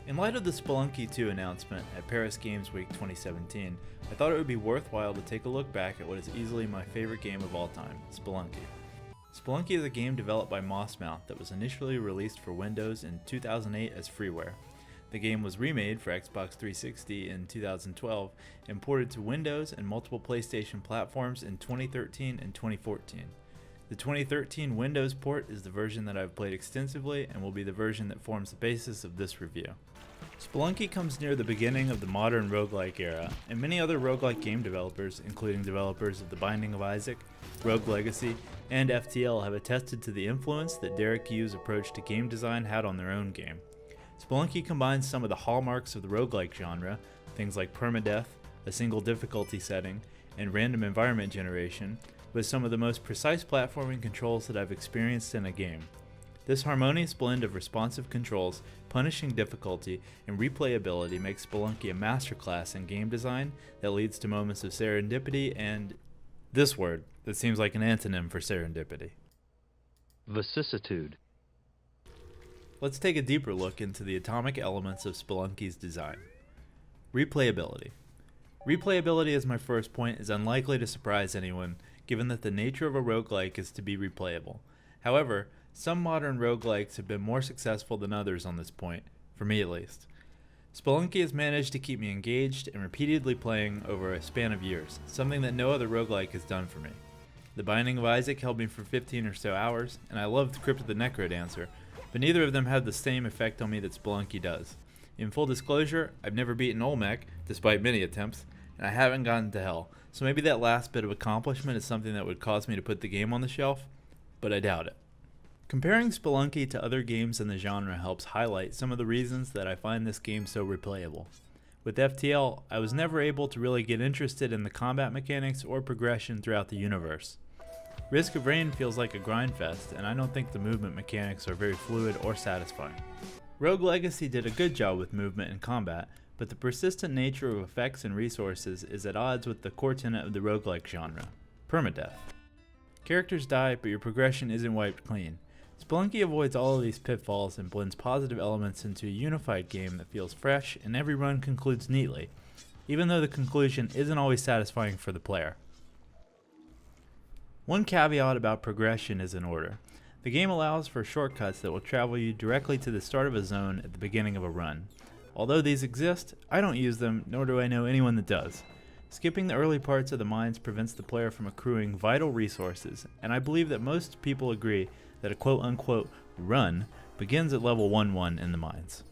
In light of the Spelunky 2 announcement at Paris Games Week 2017, I thought it would be worthwhile to take a look back at what is easily my favorite game of all time, Spelunky. Spelunky is a game developed by Mossmouth that was initially released for Windows in 2008 as freeware. The game was remade for Xbox 360 in 2012 and ported to Windows and multiple PlayStation platforms in 2013 and 2014. The 2013 Windows port is the version that I've played extensively and will be the version that forms the basis of this review. Spelunky comes near the beginning of the modern roguelike era, and many other roguelike game developers, including developers of The Binding of Isaac, Rogue Legacy, and FTL, have attested to the influence that Derek Yu's approach to game design had on their own game. Spelunky combines some of the hallmarks of the roguelike genre, things like permadeath, a single difficulty setting, and random environment generation, with some of the most precise platforming controls that I've experienced in a game. This harmonious blend of responsive controls, punishing difficulty, and replayability makes Spelunky a masterclass in game design that leads to moments of serendipity and this word that seems like an antonym for serendipity: vicissitude. Let's take a deeper look into the atomic elements of Spelunky's design. Replayability. Replayability, as my first point, is unlikely to surprise anyone, given that the nature of a roguelike is to be replayable. However, some modern roguelikes have been more successful than others on this point, for me at least. Spelunky has managed to keep me engaged and repeatedly playing over a span of years, something that no other roguelike has done for me. The Binding of Isaac held me for 15 or so hours, and I loved Crypt of the Necrodancer, but neither of them had the same effect on me that Spelunky does. In full disclosure, I've never beaten Olmec, despite many attempts, and I haven't gotten to Hell, so maybe that last bit of accomplishment is something that would cause me to put the game on the shelf, but I doubt it. Comparing Spelunky to other games in the genre helps highlight some of the reasons that I find this game so replayable. With FTL, I was never able to really get interested in the combat mechanics or progression throughout the universe. Risk of Rain feels like a grind fest, and I don't think the movement mechanics are very fluid or satisfying. Rogue Legacy did a good job with movement and combat, but the persistent nature of effects and resources is at odds with the core tenet of the roguelike genre: permadeath. Characters die, but your progression isn't wiped clean. Spelunky avoids all of these pitfalls and blends positive elements into a unified game that feels fresh and every run concludes neatly, even though the conclusion isn't always satisfying for the player. One caveat about progression is in order. The game allows for shortcuts that will travel you directly to the start of a zone at the beginning of a run. Although these exist, I don't use them, nor do I know anyone that does. Skipping the early parts of the mines prevents the player from accruing vital resources, and I believe that most people agree that a quote-unquote run begins at level 1-1 in the mines.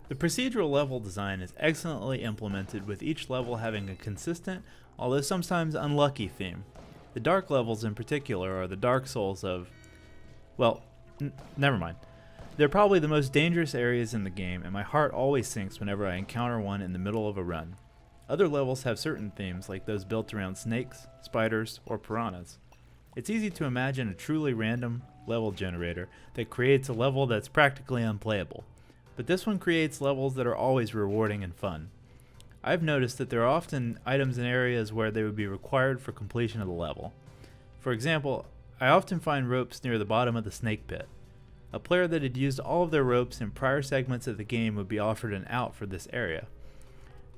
The procedural level design is excellently implemented, with each level having a consistent, although sometimes unlucky theme. The dark levels in particular are the Dark Souls of, well, never mind. They're probably the most dangerous areas in the game, and my heart always sinks whenever I encounter one in the middle of a run. Other levels have certain themes, like those built around snakes, spiders, or piranhas. It's easy to imagine a truly random level generator that creates a level that's practically unplayable, but this one creates levels that are always rewarding and fun. I've noticed that there are often items in areas where they would be required for completion of the level. For example, I often find ropes near the bottom of the snake pit. A player that had used all of their ropes in prior segments of the game would be offered an out for this area.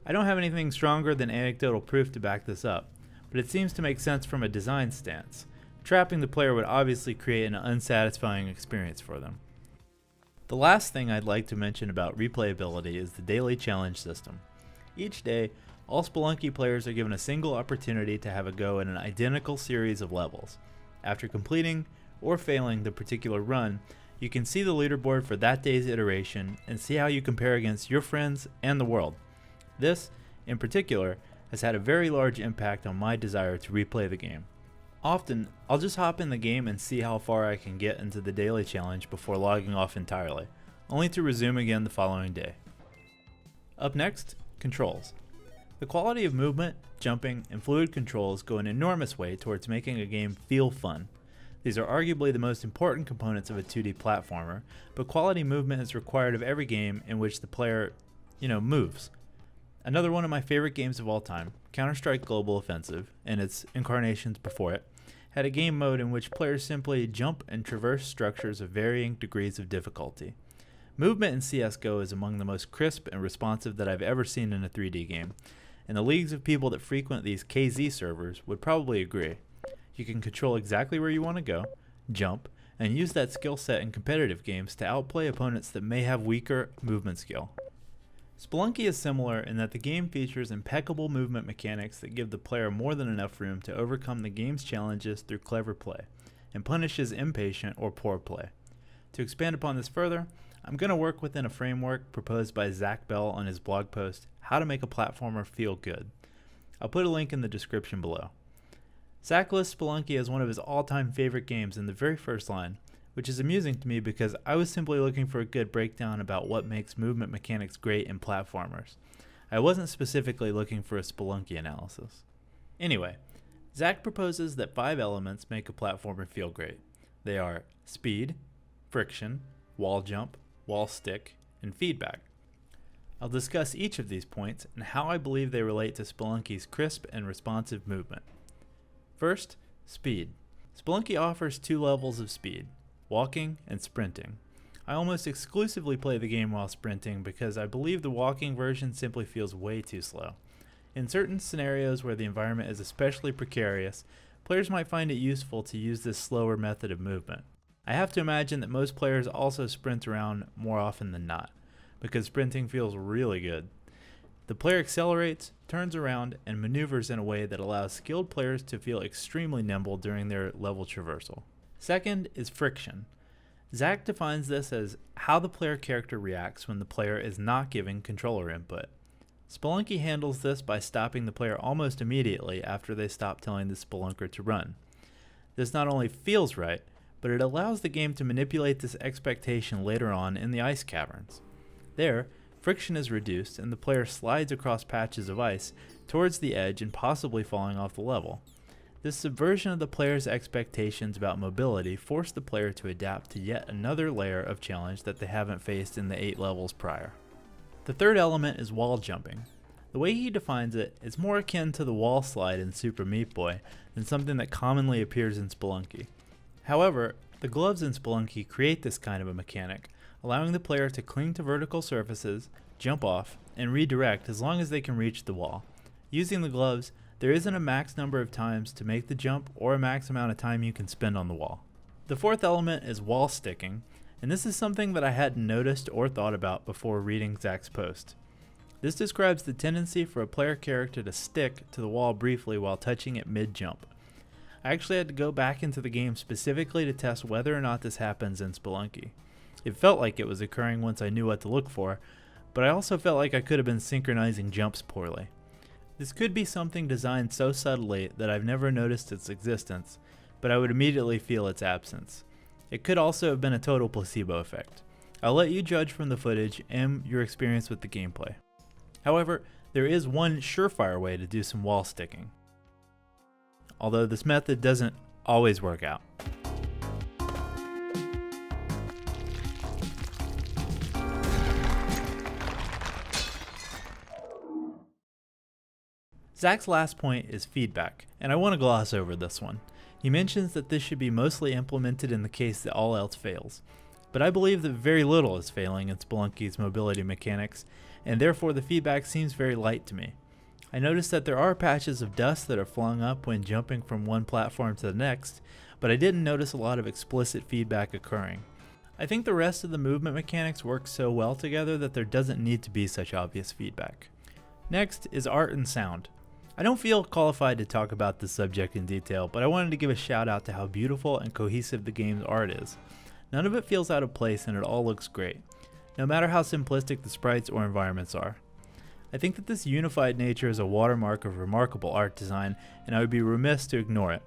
I don't have anything stronger than anecdotal proof to back this up, but it seems to make sense from a design stance. Trapping the player would obviously create an unsatisfying experience for them. The last thing I'd like to mention about replayability is the daily challenge system. Each day, all Spelunky players are given a single opportunity to have a go at an identical series of levels. After completing or failing the particular run, you can see the leaderboard for that day's iteration and see how you compare against your friends and the world. This, in particular, has had a very large impact on my desire to replay the game. Often, I'll just hop in the game and see how far I can get into the daily challenge before logging off entirely, only to resume again the following day. Up next, controls. The quality of movement, jumping, and fluid controls go an enormous way towards making a game feel fun. These are arguably the most important components of a 2D platformer, but quality movement is required of every game in which the player, moves. Another one of my favorite games of all time, Counter-Strike Global Offensive, and its incarnations before it, had a game mode in which players simply jump and traverse structures of varying degrees of difficulty. Movement in CSGO is among the most crisp and responsive that I've ever seen in a 3D game, and the leagues of people that frequent these KZ servers would probably agree. You can control exactly where you want to go, jump, and use that skill set in competitive games to outplay opponents that may have weaker movement skill. Spelunky is similar in that the game features impeccable movement mechanics that give the player more than enough room to overcome the game's challenges through clever play, and punishes impatient or poor play. To expand upon this further, I'm going to work within a framework proposed by Zack Bell on his blog post, How to Make a Platformer Feel Good. I'll put a link in the description below. Zack lists Spelunky as one of his all-time favorite games in the very first line, which is amusing to me because I was simply looking for a good breakdown about what makes movement mechanics great in platformers. I wasn't specifically looking for a Spelunky analysis. Anyway, Zack proposes that 5 elements make a platformer feel great. They are speed, friction, wall jump, wall stick, and feedback. I'll discuss each of these points and how I believe they relate to Spelunky's crisp and responsive movement. First, speed. Spelunky offers 2 levels of speed, walking and sprinting. I almost exclusively play the game while sprinting because I believe the walking version simply feels way too slow. In certain scenarios where the environment is especially precarious, players might find it useful to use this slower method of movement. I have to imagine that most players also sprint around more often than not, because sprinting feels really good. The player accelerates, turns around, and maneuvers in a way that allows skilled players to feel extremely nimble during their level traversal. Second is friction. Zack defines this as how the player character reacts when the player is not giving controller input. Spelunky handles this by stopping the player almost immediately after they stop telling the spelunker to run. This not only feels right, but it allows the game to manipulate this expectation later on in the ice caverns. There, friction is reduced and the player slides across patches of ice towards the edge and possibly falling off the level. This subversion of the player's expectations about mobility forced the player to adapt to yet another layer of challenge that they haven't faced in the 8 levels prior. The third element is wall jumping. The way he defines it is more akin to the wall slide in Super Meat Boy than something that commonly appears in Spelunky. However, the gloves in Spelunky create this kind of a mechanic, allowing the player to cling to vertical surfaces, jump off, and redirect as long as they can reach the wall. Using the gloves, there isn't a max number of times to make the jump or a max amount of time you can spend on the wall. The fourth element is wall sticking, and this is something that I hadn't noticed or thought about before reading Zack's post. This describes the tendency for a player character to stick to the wall briefly while touching it mid-jump. I actually had to go back into the game specifically to test whether or not this happens in Spelunky. It felt like it was occurring once I knew what to look for, but I also felt like I could have been synchronizing jumps poorly. This could be something designed so subtly that I've never noticed its existence, but I would immediately feel its absence. It could also have been a total placebo effect. I'll let you judge from the footage and your experience with the gameplay. However, there is one surefire way to do some wall sticking, although this method doesn't always work out. Zack's last point is feedback, and I want to gloss over this one. He mentions that this should be mostly implemented in the case that all else fails, but I believe that very little is failing in Spelunky's mobility mechanics, and therefore the feedback seems very light to me. I noticed that there are patches of dust that are flung up when jumping from one platform to the next, but I didn't notice a lot of explicit feedback occurring. I think the rest of the movement mechanics work so well together that there doesn't need to be such obvious feedback. Next is art and sound. I don't feel qualified to talk about this subject in detail, but I wanted to give a shout out to how beautiful and cohesive the game's art is. None of it feels out of place and it all looks great, no matter how simplistic the sprites or environments are. I think that this unified nature is a watermark of remarkable art design, and I would be remiss to ignore it.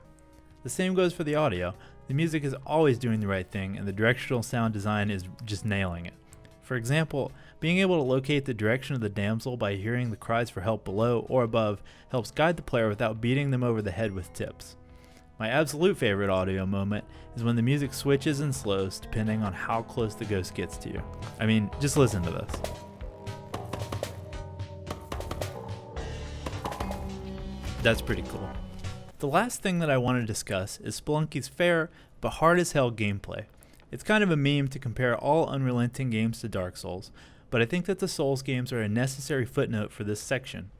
The same goes for the audio. The music is always doing the right thing, and the directional sound design is just nailing it. For example, being able to locate the direction of the damsel by hearing the cries for help below or above helps guide the player without beating them over the head with tips. My absolute favorite audio moment is when the music switches and slows depending on how close the ghost gets to you. I mean, just listen to this. That's pretty cool. The last thing that I want to discuss is Spelunky's fair but hard as hell gameplay. It's kind of a meme to compare all unrelenting games to Dark Souls, but I think that the Souls games are a necessary footnote for this section.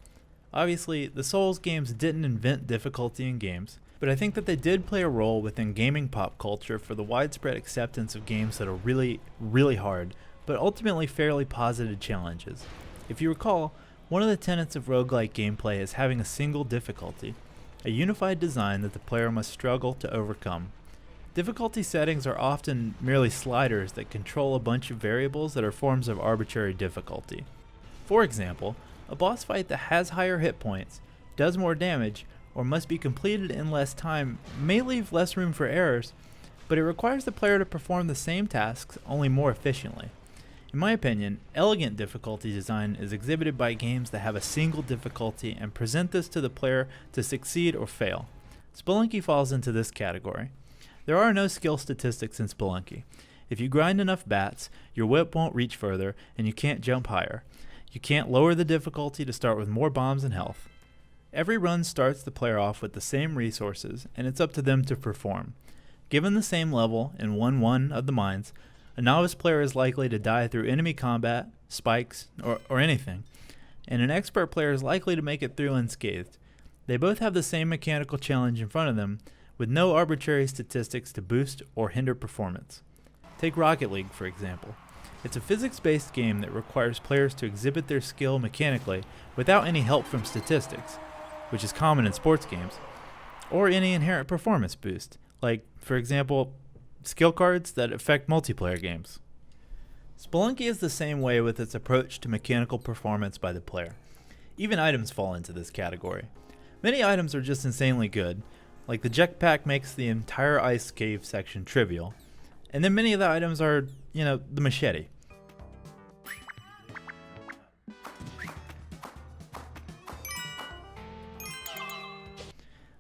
Obviously, the Souls games didn't invent difficulty in games, but I think that they did play a role within gaming pop culture for the widespread acceptance of games that are really, really hard, but ultimately fairly positive challenges. If you recall, one of the tenets of roguelike gameplay is having a single difficulty, a unified design that the player must struggle to overcome. Difficulty settings are often merely sliders that control a bunch of variables that are forms of arbitrary difficulty. For example, a boss fight that has higher hit points, does more damage, or must be completed in less time may leave less room for errors, but it requires the player to perform the same tasks only more efficiently. In my opinion, elegant difficulty design is exhibited by games that have a single difficulty and present this to the player to succeed or fail. Spelunky falls into this category. There are no skill statistics in Spelunky. If you grind enough bats, your whip won't reach further and you can't jump higher. You can't lower the difficulty to start with more bombs and health. Every run starts the player off with the same resources and it's up to them to perform. Given the same level in 1-1 of the mines, a novice player is likely to die through enemy combat, spikes, or anything, and an expert player is likely to make it through unscathed. They both have the same mechanical challenge in front of them, with no arbitrary statistics to boost or hinder performance. Take Rocket League, for example. It's a physics-based game that requires players to exhibit their skill mechanically without any help from statistics, which is common in sports games, or any inherent performance boost, like, for example, skill cards that affect multiplayer games. Spelunky is the same way with its approach to mechanical performance by the player. Even items fall into this category. Many items are just insanely good, like the jetpack makes the entire ice cave section trivial, and then many of the items are, the machete.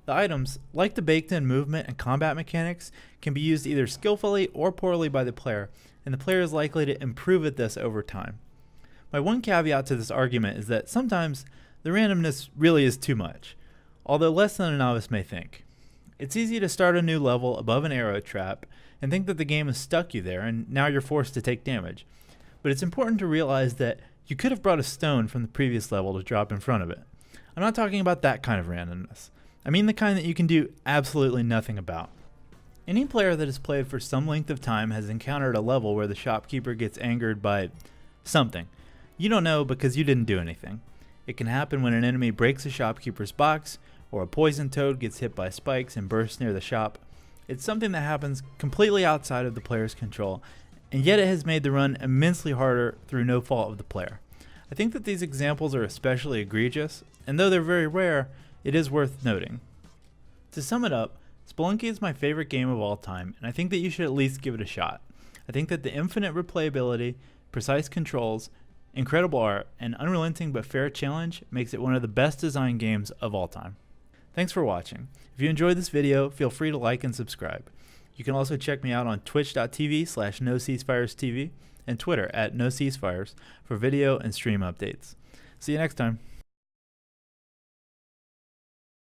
The items, like the baked-in movement and combat mechanics, can be used either skillfully or poorly by the player, and the player is likely to improve at this over time. My one caveat to this argument is that sometimes the randomness really is too much, although less than a novice may think. It's easy to start a new level above an arrow trap and think that the game has stuck you there and now you're forced to take damage, but it's important to realize that you could have brought a stone from the previous level to drop in front of it. I'm not talking about that kind of randomness. I mean the kind that you can do absolutely nothing about. Any player that has played for some length of time has encountered a level where the shopkeeper gets angered by something. You don't know because you didn't do anything. It can happen when an enemy breaks a shopkeeper's box, or a poison toad gets hit by spikes and bursts near the shop. It's something that happens completely outside of the player's control, and yet it has made the run immensely harder through no fault of the player. I think that these examples are especially egregious, and though they're very rare, it is worth noting. To sum it up, Spelunky is my favorite game of all time, and I think that you should at least give it a shot. I think that the infinite replayability, precise controls, incredible art, and unrelenting but fair challenge makes it one of the best designed games of all time. Thanks for watching. If you enjoyed this video, feel free to like and subscribe. You can also check me out on twitch.tv/NoCeasefiresTV and Twitter @NoCeasefires for video and stream updates. See you next time.